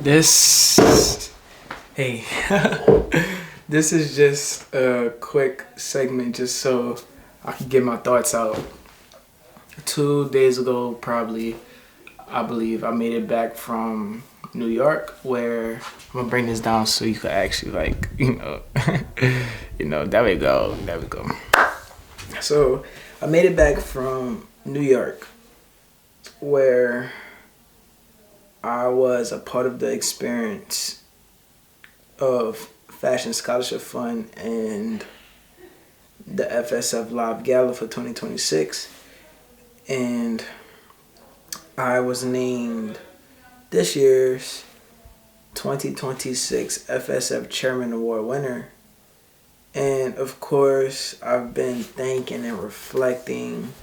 This, hey, this is just a quick segment just so I can get my thoughts out. 2 days ago, probably, I believe I made it back from New York, where I'm gonna bring this down so you could actually there we go. So I made it back from New York, where I was a part of the experience of Fashion Scholarship Fund and the FSF Live Gala for 2026. And I was named this year's 2026 FSF Chairman Award winner. And of course, I've been thinking and reflecting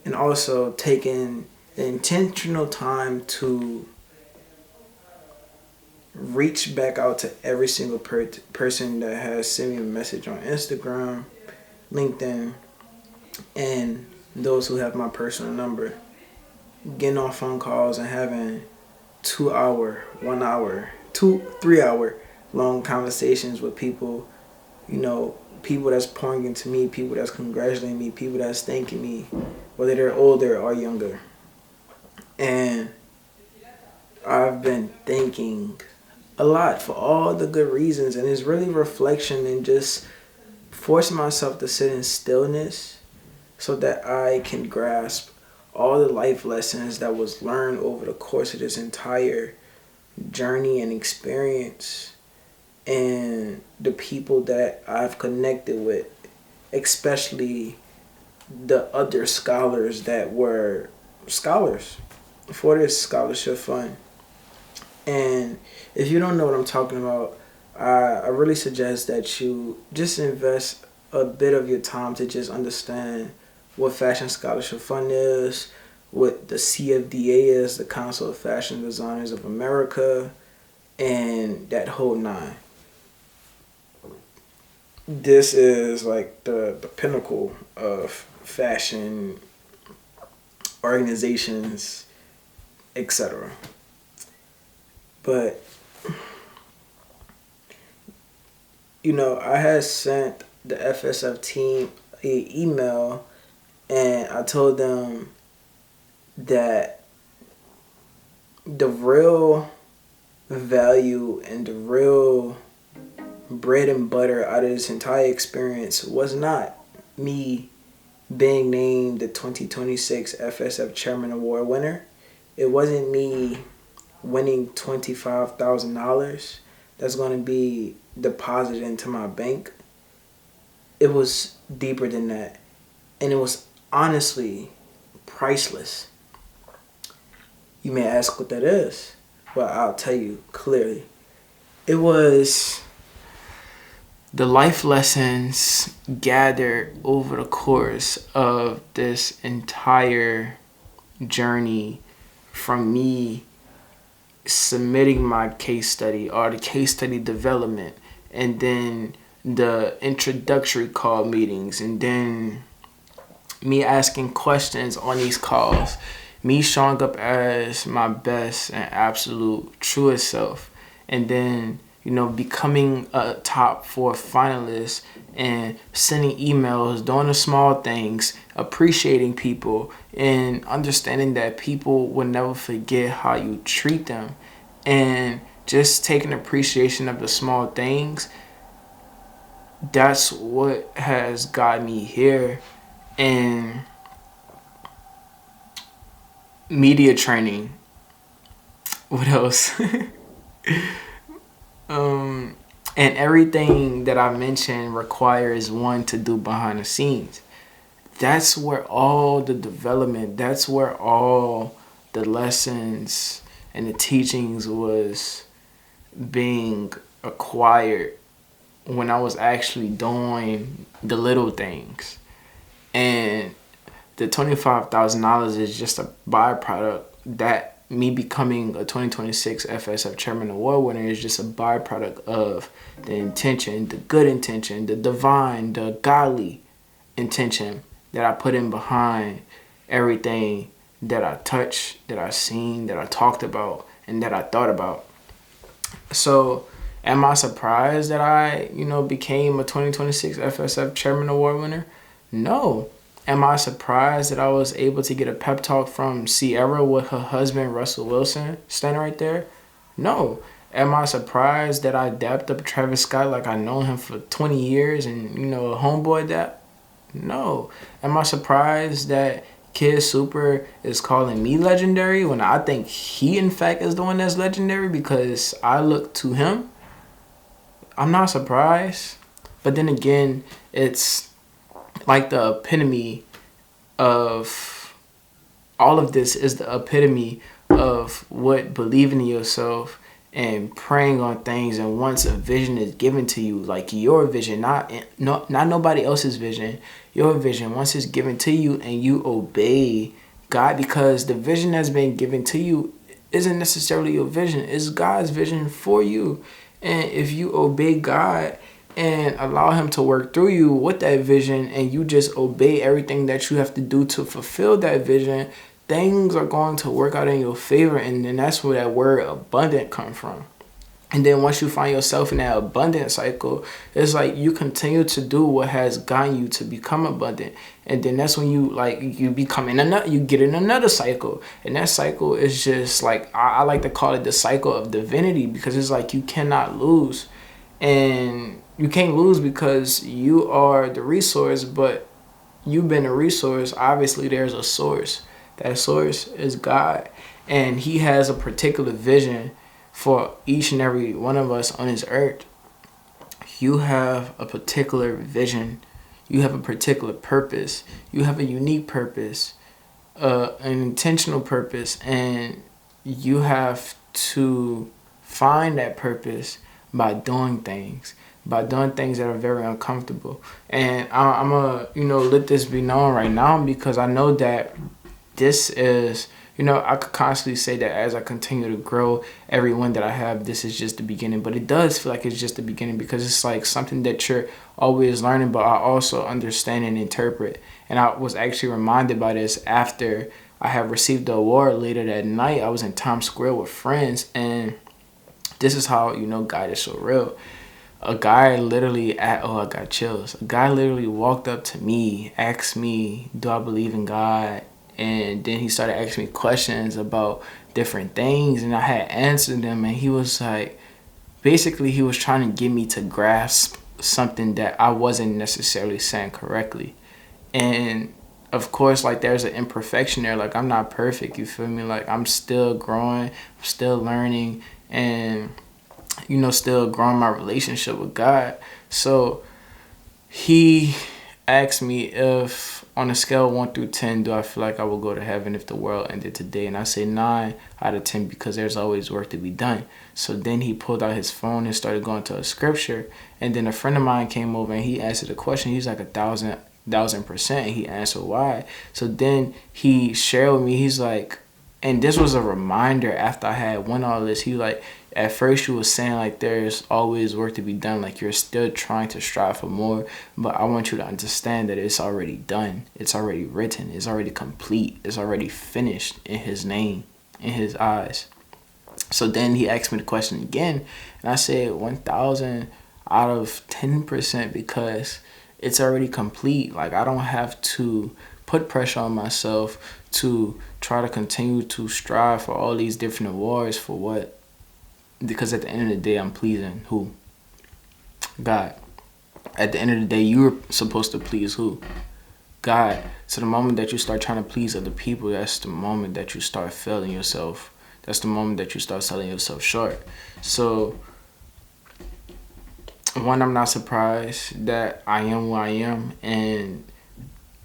and also taking the intentional time to reach back out to every single person that has sent me a message on Instagram, LinkedIn, and those who have my personal number. Getting on phone calls and having 2 hour, 1 hour, 3 hour long conversations with people, people that's pouring into me, people that's congratulating me, people that's thanking me, whether they're older or younger. And I've been thinking a lot for all the good reasons, and it's really reflection and just forcing myself to sit in stillness so that I can grasp all the life lessons that was learned over the course of this entire journey and experience, and the people that I've connected with, especially the other scholars that were scholars for this scholarship fund. And if you don't know what I'm talking about, I really suggest that you just invest a bit of your time to just understand what Fashion Scholarship Fund is, what the CFDA is, the Council of Fashion Designers of America, and that whole nine. This is like the pinnacle of fashion organizations, etc. But, I had sent the FSF team an email, and I told them that the real value and the real bread and butter out of this entire experience was not me being named the 2026 FSF Chairman Award winner. It wasn't me winning $25,000 that's going to be deposited into my bank. It was deeper than that. And it was honestly priceless. You may ask what that is. Well, I'll tell you clearly. It was the life lessons gathered over the course of this entire journey, from me submitting my case study or the case study development, and then the introductory call meetings, and then me asking questions on these calls, me showing up as my best and absolute truest self, and then becoming a top 4 finalist and sending emails, doing the small things, appreciating people, and understanding that people will never forget how you treat them, and just taking appreciation of the small things. That's what has got me here. And media training. What else? And everything that I mentioned requires one to do behind the scenes. That's where all the development, that's where all the lessons and the teachings was being acquired when I was actually doing the little things. And the $25,000 is just a byproduct. That me becoming a 2026 FSF Chairman Award winner is just a byproduct of the intention, the good intention, the divine, the godly intention that I put in behind everything that I touched, that I seen, that I talked about, and that I thought about. So, am I surprised that I, became a 2026 FSF Chairman Award winner? No. Am I surprised that I was able to get a pep talk from Sierra with her husband, Russell Wilson, standing right there? No. Am I surprised that I dapped up Travis Scott like I known him for 20 years and, a homeboy dap? No. Am I surprised that Kid Super is calling me legendary when I think he, in fact, is the one that's legendary because I look to him? I'm not surprised. But then again, it's like the epitome of all of this is the epitome of what believing in yourself and praying on things. And once a vision is given to you, like your vision, not nobody else's vision, your vision, once it's given to you and you obey God, because the vision that's been given to you isn't necessarily your vision, it's God's vision for you. And if you obey God and allow him to work through you with that vision and you just obey everything that you have to do to fulfill that vision, things are going to work out in your favor. And then that's where that word abundant comes from. And then once you find yourself in that abundant cycle, it's like you continue to do what has gotten you to become abundant. And then that's when you become in another, you get in another cycle. And that cycle is just like, I like to call it the cycle of divinity, because it's like you cannot lose. And you can't lose because you are the resource, but you've been a resource. Obviously, there's a source. That source is God. And he has a particular vision for each and every one of us on this earth. You have a particular vision. You have a particular purpose. You have a unique purpose, an intentional purpose. And you have to find that purpose by doing things that are very uncomfortable. And I'm going to, let this be known right now, because I know that this is, I could constantly say that as I continue to grow, every win that I have, this is just the beginning. But it does feel like it's just the beginning, because it's like something that you're always learning, but I also understand and interpret. And I was actually reminded by this after I have received the award later that night. I was in Times Square with friends, and this is how, God is so real. A guy literally, I got chills. A guy literally walked up to me, asked me, do I believe in God? And then he started asking me questions about different things, and I had answered them, and he was like, basically he was trying to get me to grasp something that I wasn't necessarily saying correctly. And of course, like, there's an imperfection there. Like, I'm not perfect, you feel me? Like, I'm still growing, I'm still learning, and still growing my relationship with God. So he asked me if on a scale of 1 through 10, do I feel like I will go to heaven if the world ended today? And I say 9 out of 10, because there's always work to be done. So then he pulled out his phone and started going to a scripture. And then a friend of mine came over and he answered the question. He's like 1,000%. He answered why. So then he shared with me, he's like, and this was a reminder after I had won all this. He like, at first you was saying like there's always work to be done, like you're still trying to strive for more, but I want you to understand that it's already done, it's already written, it's already complete, it's already finished in his name, in his eyes. So then he asked me the question again, and I said 1,000 out of 10%, because it's already complete. Like, I don't have to put pressure on myself to try to continue to strive for all these different awards. For what? Because at the end of the day, I'm pleasing who? God. At the end of the day, you're supposed to please who? God. So the moment that you start trying to please other people, that's the moment that you start failing yourself. That's the moment that you start selling yourself short. So, one, I'm not surprised that I am who I am. And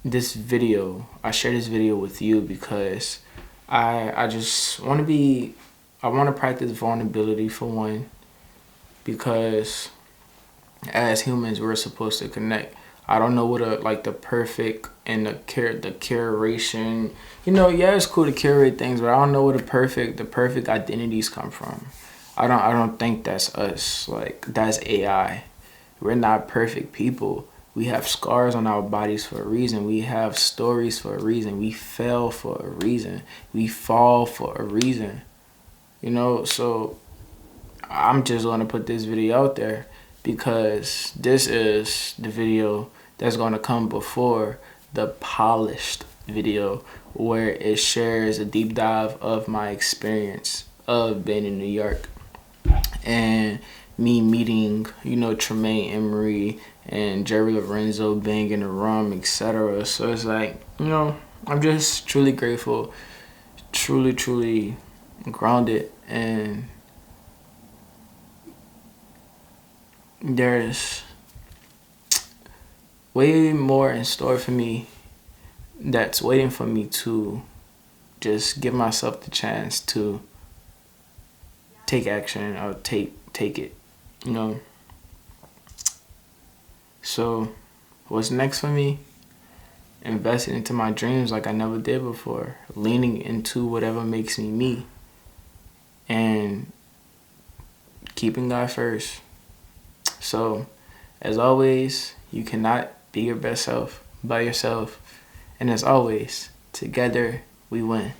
this video, I share this video with you because I just want to I want to practice vulnerability, for one, because as humans, we're supposed to connect. I don't know what the perfect and the curation. Yeah, it's cool to curate things, but I don't know where the perfect identities come from. I don't think that's us. Like, that's AI. We're not perfect people. We have scars on our bodies for a reason. We have stories for a reason. We fail for a reason. We fall for a reason. So I'm just going to put this video out there because this is the video that's going to come before the polished video where it shares a deep dive of my experience of being in New York and me meeting, Tremaine Emery and Jerry Lorenzo being in the room, etc. So it's like, I'm just truly grateful, truly grounded, and there's way more in store for me that's waiting for me to just give myself the chance to take action or take it, So what's next for me? Investing into my dreams like I never did before, leaning into whatever makes me me, and keeping God first. So, as always, you cannot be your best self by yourself. And as always, together we win.